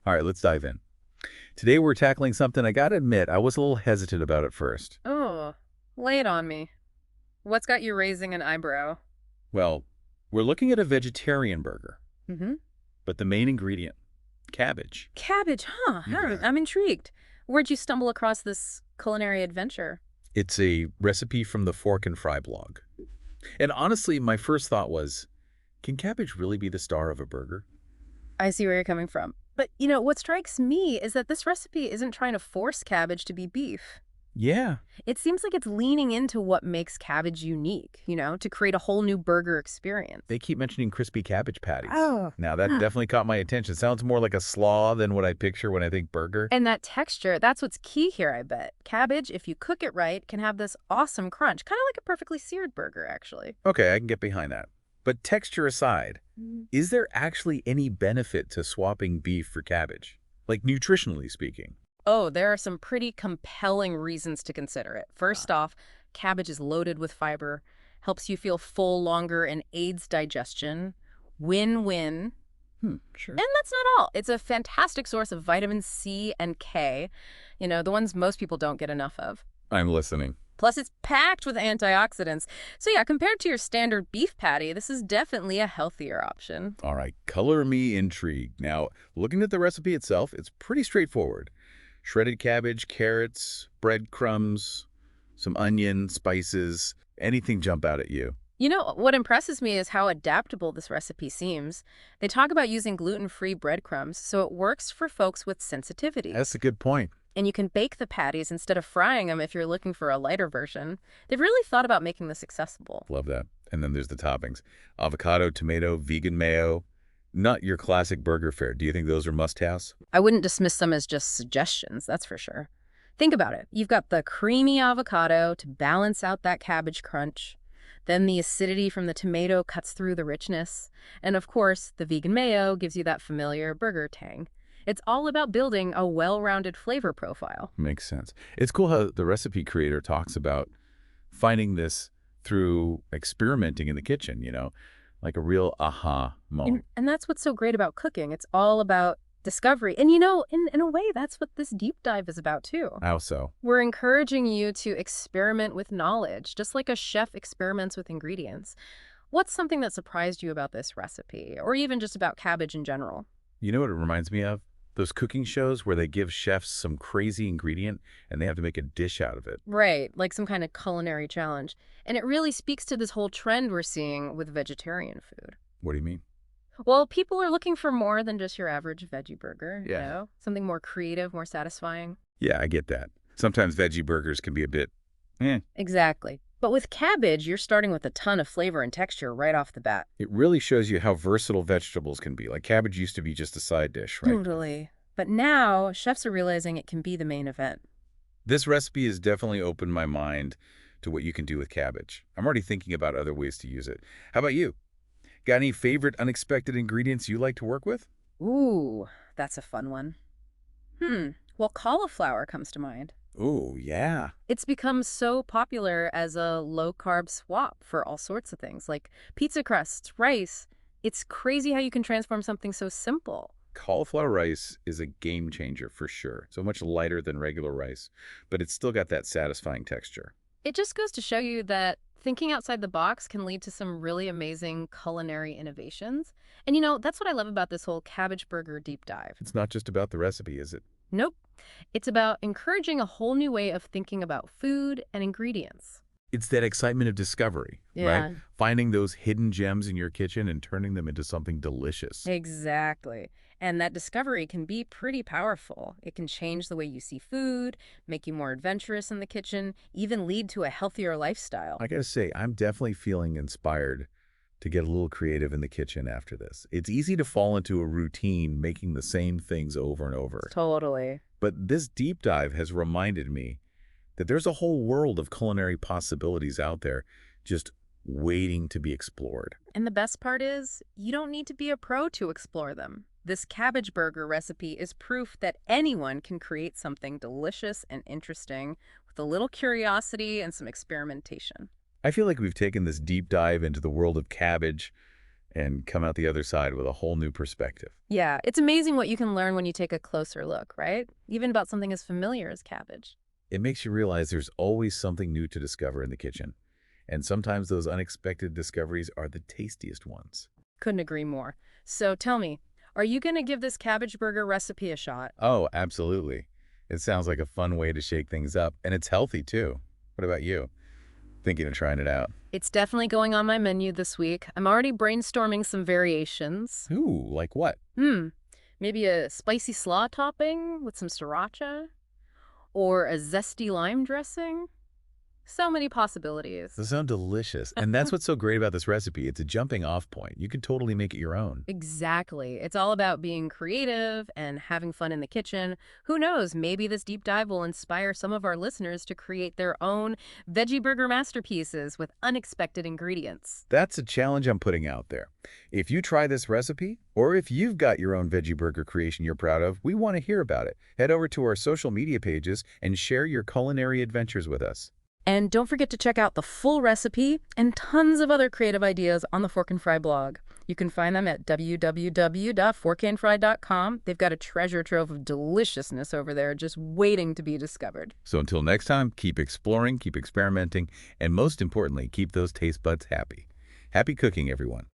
All right, let's dive in. Today we're tackling something I gotta admit I was a little hesitant about at first. Oh, lay it on me. What's got you raising an eyebrow? Well, we're looking at a vegetarian burger, Mm-hmm. but the main ingredient, cabbage. Cabbage, huh? You got it. I'm intrigued. Where'd you stumble across this culinary adventure? It's a recipe from the Fork and Fry blog. And honestly, my first thought was, can cabbage really be the star of a burger? I see where you're coming from. But, what strikes me is that this recipe isn't trying to force cabbage to be beef. Yeah, It seems like it's leaning into what makes cabbage unique, to create a whole new burger experience. they keep mentioning crispy cabbage patties. Oh. Now that definitely caught my attention. Sounds more like a slaw than what I picture when I think burger. And that texture, that's what's key here, I bet. Cabbage, if you cook it right, can have this awesome crunch, kind of like a perfectly seared burger, actually. Okay, I can get behind that. But texture aside, Mm. is there actually any benefit to swapping beef for cabbage? Like nutritionally speaking? Oh, there are some pretty compelling reasons to consider it. Ah, First off, cabbage is loaded with fiber, helps you feel full longer, and aids digestion. Win-win. sure. And that's not all. It's a fantastic source of vitamin C and K, the ones most people don't get enough of. I'm listening. Plus, it's packed with antioxidants. So yeah, compared to your standard beef patty, this is definitely a healthier option. All right, color me intrigued. Now, looking at the recipe itself, it's pretty straightforward. Shredded cabbage, carrots, breadcrumbs, some onion, spices, anything jump out at you. What impresses me is how adaptable this recipe seems. They talk about using gluten-free breadcrumbs, so it works for folks with That's sensitivities. a good point. And you can bake the patties instead of frying them if you're looking for a lighter version. They've really thought about making this accessible. Love that. And then there's the toppings. Avocado, tomato, vegan mayo. Not your classic burger fare. Do you think those are must-haves? I wouldn't dismiss them as just suggestions, that's for sure. Think about it. You've got the creamy avocado to balance out that cabbage crunch. Then the acidity from the tomato cuts through the richness. And of course, the vegan mayo gives you that familiar burger tang. It's all about building a well-rounded flavor profile. Makes sense. It's cool how the recipe creator talks about finding this through experimenting in the kitchen, like a real aha And, moment. and that's what's so great about cooking. It's all about discovery. And in a way, that's what this deep dive is about too. How so? We're encouraging you to experiment with knowledge, just like a chef experiments with ingredients. What's something that surprised you about this recipe, or even just about cabbage in general? You know what it reminds me of? Those cooking shows where they give chefs some crazy ingredient and they have to make a dish out of it. Right, like some kind of culinary challenge. And it really speaks to this whole trend we're seeing with vegetarian food. What do you mean? Well, people are looking for more than just your average veggie burger, Yeah. Something more creative, more satisfying. Yeah, I get that. Sometimes veggie burgers can be a bit, eh. Exactly. But with cabbage, you're starting with a ton of flavor and texture right off the bat. It really shows you how versatile vegetables can be. Like cabbage used to be just a side dish, right? Totally. But now, chefs are realizing it can be the main event. This recipe has definitely opened my mind to what you can do with cabbage. I'm already thinking about other ways to use it. How about you? Got any favorite unexpected ingredients you like to work with? Ooh, that's a fun one. Well, cauliflower comes to mind. Oh, yeah. It's become so popular as a low-carb swap for all sorts of things, like pizza crusts, rice. It's crazy how you can transform something so simple. Cauliflower rice is a game changer for sure. So much lighter than regular rice, but it's still got that satisfying texture. It just goes to show you that thinking outside the box can lead to some really amazing culinary innovations. And that's what I love about this whole cabbage burger deep dive. It's not just about the recipe, is it? Nope. It's about encouraging a whole new way of thinking about food and ingredients. It's that excitement of discovery, right? Yeah, Finding those hidden gems in your kitchen and turning them into something delicious. exactly. And that discovery can be pretty powerful. It can change the way you see food, make you more adventurous in the kitchen, even lead to a healthier lifestyle. I gotta say, I'm definitely feeling inspired to get a little creative in the kitchen after this. It's easy to fall into a routine making the same things over and over. Totally. But this deep dive has reminded me that there's a whole world of culinary possibilities out there just waiting to be explored. And the best part is, you don't need to be a pro to explore them. This cabbage burger recipe is proof that anyone can create something delicious and interesting with a little curiosity and some experimentation. I feel like we've taken this deep dive into the world of cabbage, and come out the other side with a whole new perspective. Yeah, it's amazing what you can learn when you take a closer look, right? Even about something as familiar as cabbage. It makes you realize there's always something new to discover in the kitchen. And sometimes those unexpected discoveries are the tastiest ones. Couldn't agree more. So tell me, are you going to give this cabbage burger recipe a shot? Oh, absolutely. It sounds like a fun way to shake things up, and it's healthy too. What about you? Thinking of trying it out? It's definitely going on my menu this week. I'm already brainstorming some variations. Ooh, like what? Maybe a spicy slaw topping with some sriracha? Or a zesty lime dressing? So many possibilities. Those sound delicious. And that's what's so great about this recipe. It's a jumping off point. You can totally make it your own. Exactly. It's all about being creative and having fun in the kitchen. Who knows, maybe this deep dive will inspire some of our listeners to create their own veggie burger masterpieces with unexpected ingredients. That's a challenge I'm putting out there. If you try this recipe, or if you've got your own veggie burger creation you're proud of, we want to hear about it. Head over to our social media pages and share your culinary adventures with us. And don't forget to check out the full recipe and tons of other creative ideas on the Fork and Fry blog. You can find them at www.forkandfry.com. They've got a treasure trove of deliciousness over there just waiting to be discovered. So until next time, keep exploring, keep experimenting, and most importantly, keep those taste buds happy. Happy cooking, everyone.